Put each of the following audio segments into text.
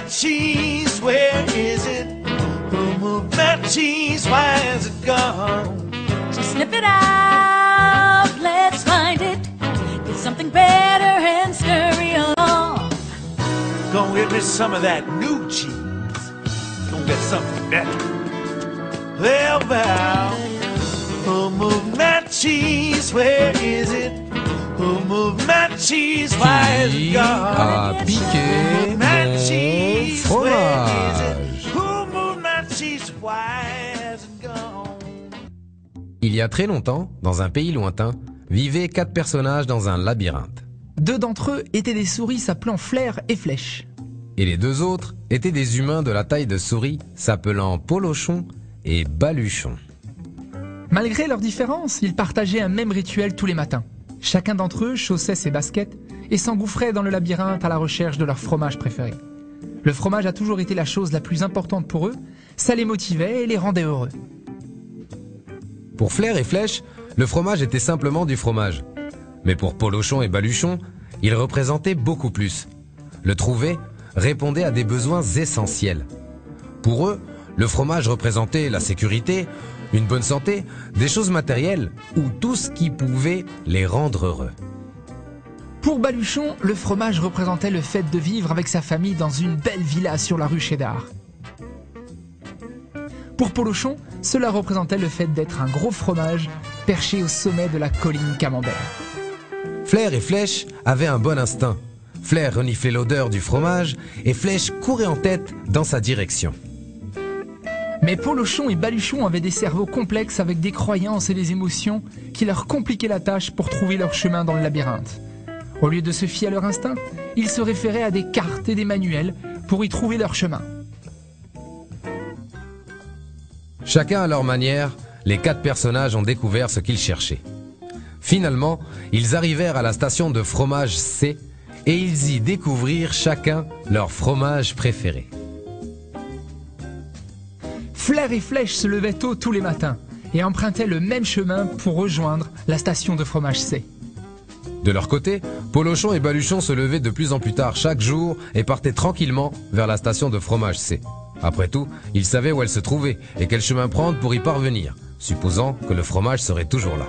my cheese? Where is it? Who moved my cheese? Why is it gone? So sniff it out, let's find it. Get something better and scurry along. Go get me some of that new cheese. Go get something better. Well, who moved my cheese? Where is it? Who moved my cheese? Why is it Qui a gone? piqué My mon cheese, where is it? fromage? Who moved my cheese? Why has it gone? Il y a très longtemps, dans un pays lointain, vivaient 4 personnages dans un labyrinthe. 2 d'entre eux étaient des souris s'appelant Flair et Flèche. Et les 2 autres étaient des humains de la taille de souris s'appelant Polochon et Baluchon. Malgré leurs différences, ils partageaient un même rituel tous les matins. Chacun d'entre eux chaussait ses baskets et s'engouffrait dans le labyrinthe à la recherche de leur fromage préféré. Le fromage a toujours été la chose la plus importante pour eux, ça les motivait et les rendait heureux. Pour Flair et Flèche, le fromage était simplement du fromage. Mais pour Polochon et Baluchon, il représentait beaucoup plus. Le trouver répondait à des besoins essentiels. Pour eux, le fromage représentait la sécurité, une bonne santé, des choses matérielles ou tout ce qui pouvait les rendre heureux. Pour Baluchon, le fromage représentait le fait de vivre avec sa famille dans une belle villa sur la rue Cheddar. Pour Polochon, cela représentait le fait d'être un gros fromage perché au sommet de la colline Camembert. Flair et Flèche avaient un bon instinct. Flair reniflait l'odeur du fromage et Flèche courait en tête dans sa direction. Mais Polochon et Baluchon avaient des cerveaux complexes avec des croyances et des émotions qui leur compliquaient la tâche pour trouver leur chemin dans le labyrinthe. Au lieu de se fier à leur instinct, ils se référaient à des cartes et des manuels pour y trouver leur chemin. Chacun à leur manière, les 4 personnages ont découvert ce qu'ils cherchaient. Finalement, ils arrivèrent à la station de fromage C et ils y découvrirent chacun leur fromage préféré. Flair et Flèche se levaient tôt tous les matins et empruntaient le même chemin pour rejoindre la station de fromage C. De leur côté, Polochon et Baluchon se levaient de plus en plus tard chaque jour et partaient tranquillement vers la station de fromage C. Après tout, ils savaient où elle se trouvait et quel chemin prendre pour y parvenir, supposant que le fromage serait toujours là.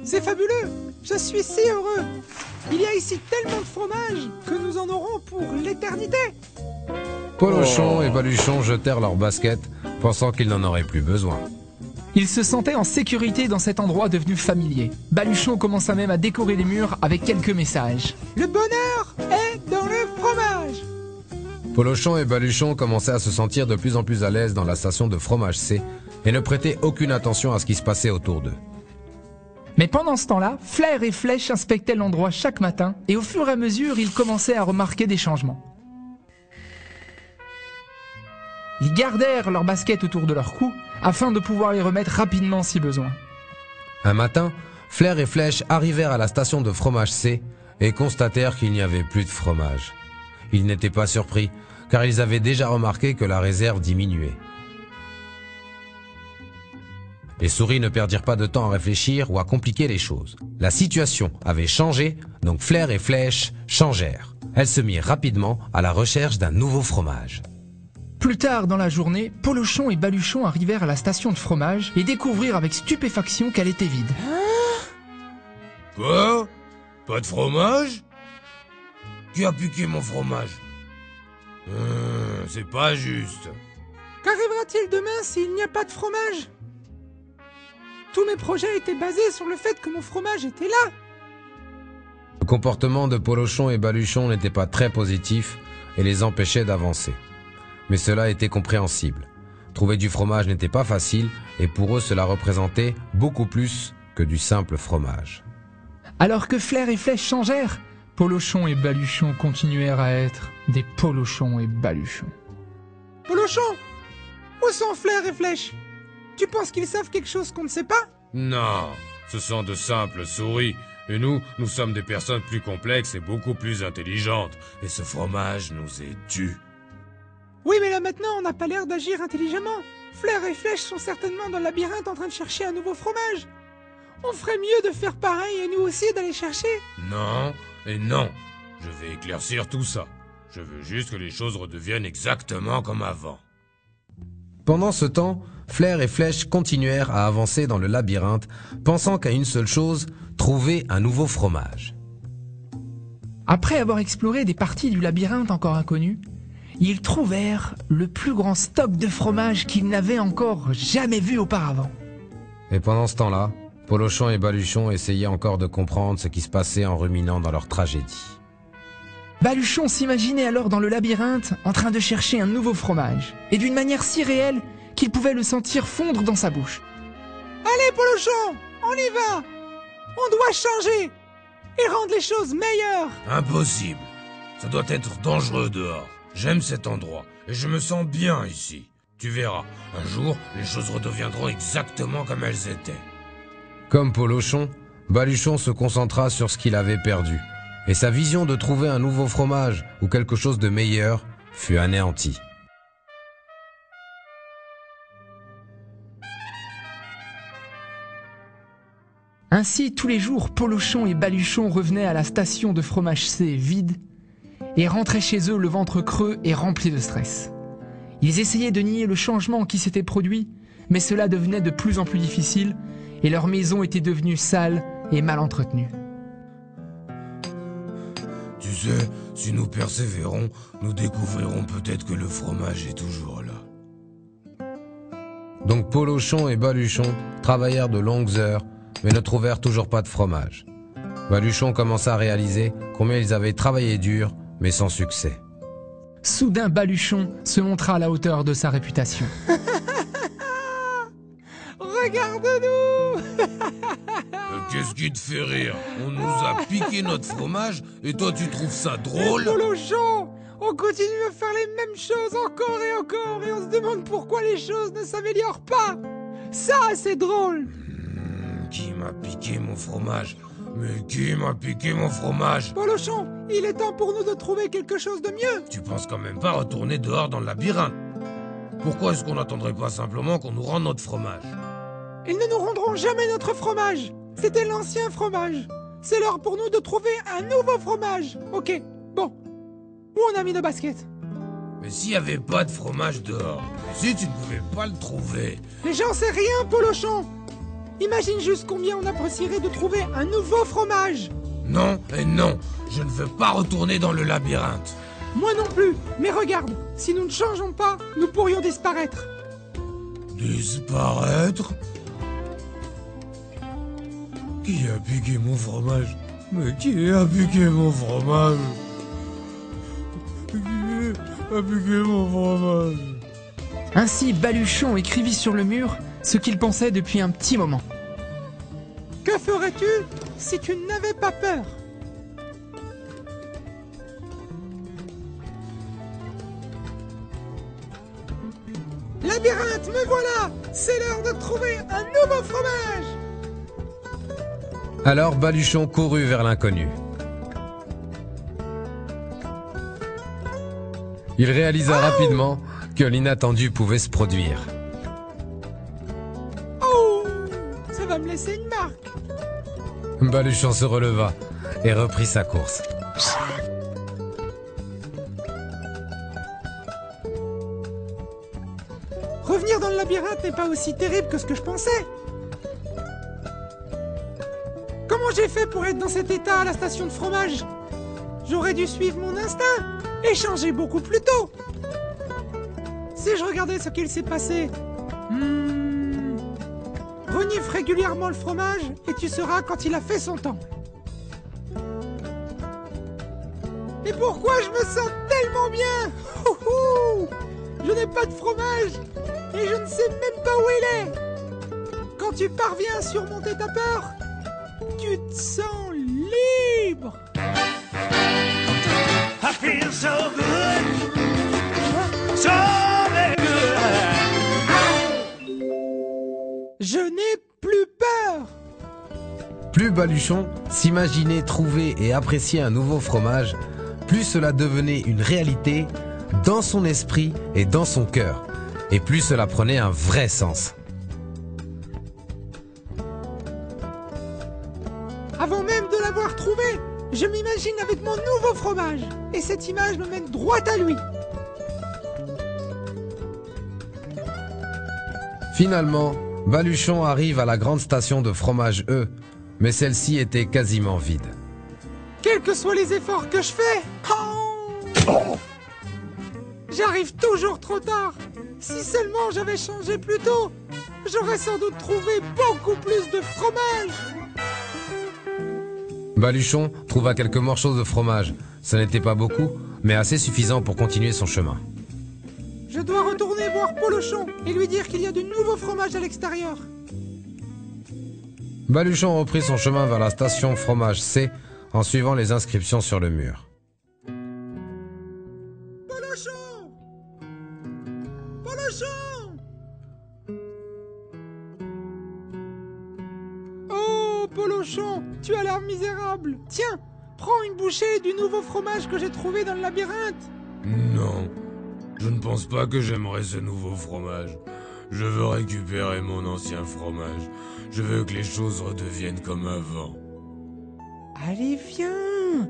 C'est fabuleux! Je suis si heureux! Il y a ici tellement de fromage que nous en aurons pour l'éternité! Polochon et Baluchon jetèrent leurs baskets, pensant qu'ils n'en auraient plus besoin. Ils se sentaient en sécurité dans cet endroit devenu familier. Baluchon commença même à décorer les murs avec quelques messages. Le bonheur est dans le fromage! Polochon et Baluchon commençaient à se sentir de plus en plus à l'aise dans la station de fromage C et ne prêtaient aucune attention à ce qui se passait autour d'eux. Mais pendant ce temps-là, Flair et Flèche inspectaient l'endroit chaque matin et au fur et à mesure, ils commençaient à remarquer des changements. Ils gardèrent leurs baskets autour de leur cou afin de pouvoir les remettre rapidement si besoin. Un matin, Flair et Flèche arrivèrent à la station de fromage C et constatèrent qu'il n'y avait plus de fromage. Ils n'étaient pas surpris, car ils avaient déjà remarqué que la réserve diminuait. Les souris ne perdirent pas de temps à réfléchir ou à compliquer les choses. La situation avait changé, donc Flair et Flèche changèrent. Elles se mirent rapidement à la recherche d'un nouveau fromage. Plus tard dans la journée, Polochon et Baluchon arrivèrent à la station de fromage et découvrirent avec stupéfaction qu'elle était vide. Quoi? Pas de fromage? Qui a piqué mon fromage? C'est pas juste. Qu'arrivera-t-il demain s'il n'y a pas de fromage? Tous mes projets étaient basés sur le fait que mon fromage était là. Le comportement de Polochon et Baluchon n'était pas très positif et les empêchait d'avancer. Mais cela était compréhensible. Trouver du fromage n'était pas facile et pour eux cela représentait beaucoup plus que du simple fromage. Alors que Flair et Flèche changèrent, Polochon et Baluchon continuèrent à être des Polochons et Baluchons. Polochon, où sont Flair et Flèche? Tu penses qu'ils savent quelque chose qu'on ne sait pas? Non, ce sont de simples souris. Et nous sommes des personnes plus complexes et beaucoup plus intelligentes. Et ce fromage nous est dû. Oui, mais là maintenant, on n'a pas l'air d'agir intelligemment. Flair et Flèche sont certainement dans le labyrinthe en train de chercher un nouveau fromage. On ferait mieux de faire pareil et nous aussi d'aller chercher. Non et non. Je vais éclaircir tout ça. Je veux juste que les choses redeviennent exactement comme avant. Pendant ce temps, Flair et Flèche continuèrent à avancer dans le labyrinthe, pensant qu'à une seule chose, trouver un nouveau fromage. Après avoir exploré des parties du labyrinthe encore inconnues, ils trouvèrent le plus grand stock de fromage qu'ils n'avaient encore jamais vu auparavant. Et pendant ce temps-là, Polochon et Baluchon essayaient encore de comprendre ce qui se passait en ruminant dans leur tragédie. Baluchon s'imaginait alors dans le labyrinthe en train de chercher un nouveau fromage, et d'une manière si réelle qu'il pouvait le sentir fondre dans sa bouche. Allez, Polochon, on y va. On doit changer et rendre les choses meilleures. Impossible. Ça doit être dangereux dehors. J'aime cet endroit et je me sens bien ici. Tu verras, un jour, les choses redeviendront exactement comme elles étaient. Comme Polochon, Baluchon se concentra sur ce qu'il avait perdu, et sa vision de trouver un nouveau fromage ou quelque chose de meilleur fut anéantie. Ainsi, tous les jours, Polochon et Baluchon revenaient à la station de fromage C vide et rentraient chez eux le ventre creux et rempli de stress. Ils essayaient de nier le changement qui s'était produit, mais cela devenait de plus en plus difficile et leur maison était devenue sale et mal entretenue. Tu sais, si nous persévérons, nous découvrirons peut-être que le fromage est toujours là. Donc Polochon et Baluchon travaillèrent de longues heures, mais ne trouvèrent toujours pas de fromage. Baluchon commença à réaliser combien ils avaient travaillé dur, mais sans succès. Soudain, Baluchon se montra à la hauteur de sa réputation. Regarde-nous. Qu'est-ce qui te fait rire? On nous a piqué notre fromage et toi tu trouves ça drôle? Polochon, on continue à faire les mêmes choses encore et on se demande pourquoi les choses ne s'améliorent pas. Ça, c'est drôle. Qui m'a piqué mon fromage? Mais qui m'a piqué mon fromage? Polochon, il est temps pour nous de trouver quelque chose de mieux. Tu penses quand même pas retourner dehors dans le labyrinthe? Pourquoi est-ce qu'on n'attendrait pas simplement qu'on nous rende notre fromage? Ils ne nous rendront jamais notre fromage. C'était l'ancien fromage. C'est l'heure pour nous de trouver un nouveau fromage. Ok, bon. Où on a mis nos baskets? Mais s'il n'y avait pas de fromage dehors, si tu ne pouvais pas le trouver... Mais j'en sais rien, Polochon. Imagine juste combien on apprécierait de trouver un nouveau fromage. Non et non, je ne veux pas retourner dans le labyrinthe. Moi non plus, mais regarde, si nous ne changeons pas, nous pourrions disparaître. Disparaître? Qui a piqué mon fromage? Mais qui a piqué mon fromage? Qui a piqué mon fromage? Ainsi, Baluchon écrivit sur le mur ce qu'il pensait depuis un petit moment. Que ferais-tu si tu n'avais pas peur? Labyrinthe, me voilà! C'est l'heure de trouver un nouveau fromage! Alors Baluchon courut vers l'inconnu. Il réalisa rapidement que l'inattendu pouvait se produire. Oh! Ça va me laisser une marque! Baluchon se releva et reprit sa course. Revenir dans le labyrinthe n'est pas aussi terrible que ce que je pensais. Comment j'ai fait pour être dans cet état à la station de fromage? J'aurais dû suivre mon instinct et changer beaucoup plus tôt. Si je regardais ce qu'il s'est passé... Renifle régulièrement le fromage et tu sauras quand il a fait son temps. Et pourquoi je me sens tellement bien? Je n'ai pas de fromage et je ne sais même pas où il est. Quand tu parviens à surmonter ta peur, tu te sens libre. I feel so good, so very good. Je n'ai plus peur. Plus Baluchon s'imaginait trouver et apprécier un nouveau fromage, plus cela devenait une réalité dans son esprit et dans son cœur, et plus cela prenait un vrai sens. Avant même de l'avoir trouvé, je m'imagine avec mon nouveau fromage. Et cette image me mène droit à lui. Finalement, Baluchon arrive à la grande station de fromage E, mais celle-ci était quasiment vide. Quels que soient les efforts que je fais, j'arrive toujours trop tard. Si seulement j'avais changé plus tôt, j'aurais sans doute trouvé beaucoup plus de fromage. Baluchon trouva quelques morceaux de fromage. Ce n'était pas beaucoup, mais assez suffisant pour continuer son chemin. Je dois retourner voir Polochon et lui dire qu'il y a du nouveau fromage à l'extérieur. Baluchon reprit son chemin vers la station fromage C en suivant les inscriptions sur le mur. Polochon! Polochon! Oh, Polochon, tu as l'air misérable. Tiens, prends une bouchée du nouveau fromage que j'ai trouvé dans le labyrinthe. Non, je ne pense pas que j'aimerais ce nouveau fromage. Je veux récupérer mon ancien fromage. Je veux que les choses redeviennent comme avant. Allez, viens!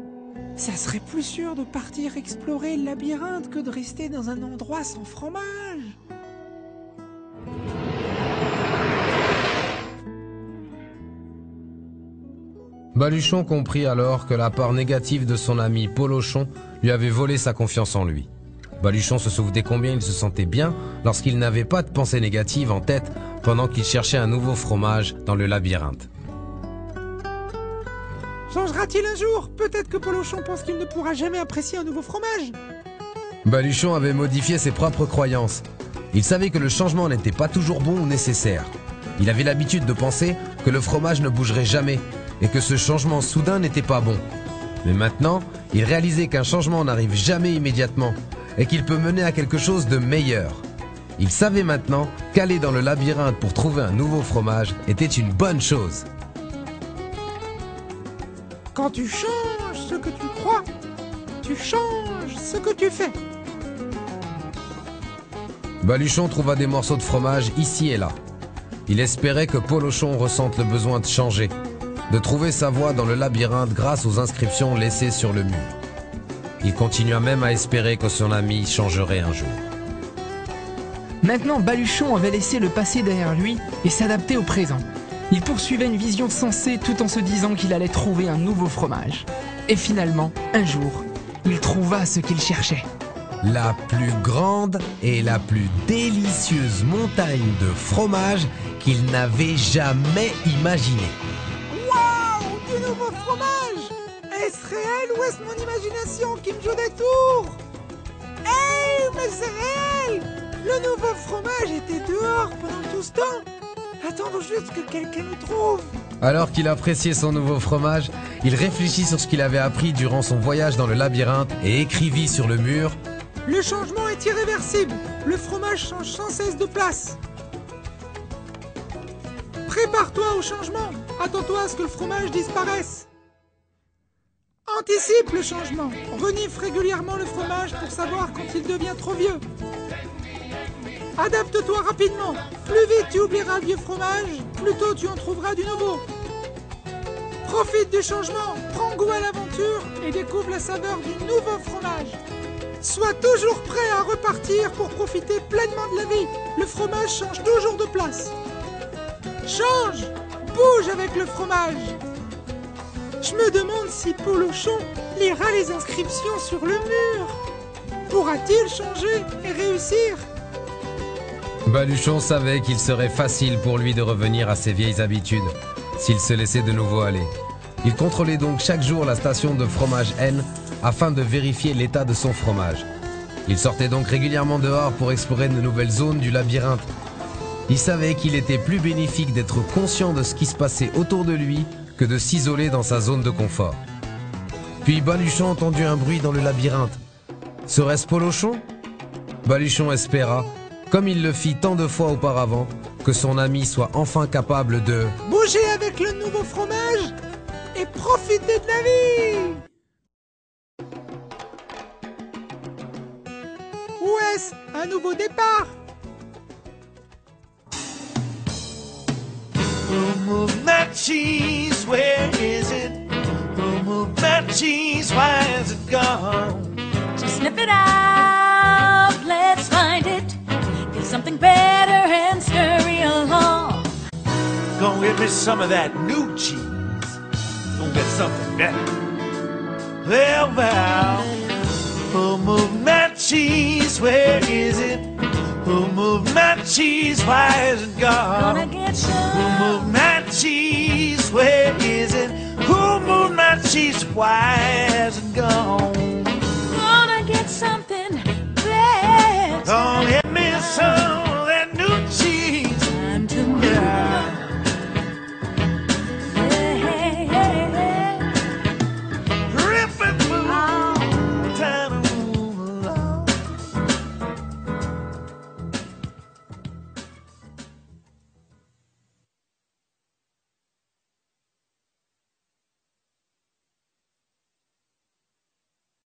Ça serait plus sûr de partir explorer le labyrinthe que de rester dans un endroit sans fromage. Baluchon comprit alors que la part négative de son ami Polochon lui avait volé sa confiance en lui. Baluchon se souvenait combien il se sentait bien lorsqu'il n'avait pas de pensée négative en tête pendant qu'il cherchait un nouveau fromage dans le labyrinthe. Changera-t-il un jour? Peut-être que Polochon pense qu'il ne pourra jamais apprécier un nouveau fromage. Baluchon avait modifié ses propres croyances. Il savait que le changement n'était pas toujours bon ou nécessaire. Il avait l'habitude de penser que le fromage ne bougerait jamais et que ce changement soudain n'était pas bon. Mais maintenant, il réalisait qu'un changement n'arrive jamais immédiatement et qu'il peut mener à quelque chose de meilleur. Il savait maintenant qu'aller dans le labyrinthe pour trouver un nouveau fromage était une bonne chose. Quand tu changes ce que tu crois, tu changes ce que tu fais. Baluchon trouva des morceaux de fromage ici et là. Il espérait que Polochon ressente le besoin de changer, de trouver sa voie dans le labyrinthe grâce aux inscriptions laissées sur le mur. Il continua même à espérer que son ami changerait un jour. Maintenant, Baluchon avait laissé le passé derrière lui et s'adaptait au présent. Il poursuivait une vision sensée tout en se disant qu'il allait trouver un nouveau fromage. Et finalement, un jour, il trouva ce qu'il cherchait. La plus grande et la plus délicieuse montagne de fromage qu'il n'avait jamais imaginée. Waouh! Du nouveau fromage! Est-ce réel ou est-ce mon imagination qui me joue des tours? Hey, mais c'est réel! Le nouveau fromage était dehors pendant tout ce temps. Attendons juste que quelqu'un nous trouve. Alors qu'il appréciait son nouveau fromage, il réfléchit sur ce qu'il avait appris durant son voyage dans le labyrinthe et écrivit sur le mur: Le changement est irréversible. Le fromage change sans cesse de place. Prépare-toi au changement. Attends-toi à ce que le fromage disparaisse. Anticipe le changement. Renifle régulièrement le fromage pour savoir quand il devient trop vieux. Adapte-toi rapidement. Plus vite tu oublieras le vieux fromage, plus tôt tu en trouveras du nouveau. Profite du changement, prends goût à l'aventure et découvre la saveur du nouveau fromage. Sois toujours prêt à repartir pour profiter pleinement de la vie. Le fromage change toujours de place. Change! Bouge avec le fromage! Je me demande si Polochon lira les inscriptions sur le mur. Pourra-t-il changer et réussir? Baluchon savait qu'il serait facile pour lui de revenir à ses vieilles habitudes s'il se laissait de nouveau aller. Il contrôlait donc chaque jour la station de fromage N afin de vérifier l'état de son fromage. Il sortait donc régulièrement dehors pour explorer de nouvelles zones du labyrinthe. Il savait qu'il était plus bénéfique d'être conscient de ce qui se passait autour de lui que de s'isoler dans sa zone de confort. Puis Baluchon entendit un bruit dans le labyrinthe. Serait-ce Polochon? Baluchon espéra, comme il le fit tant de fois auparavant, que son ami soit enfin capable de bouger avec le nouveau fromage et profiter de la vie. Ou est-ce un nouveau départ? Who moved that cheese? Where is it? Who moved that my cheese? Why is it gone? Just sniff it out, let's find it. Get something better and scurry along. Gonna get me some of that new cheese. Gonna get something better. Well, who moved my cheese? Where is it? Who moved my cheese? Why is it gone? Gonna get Who some. moved my cheese? Where is it? Who moved my cheese? Why has it gone? Gonna get some.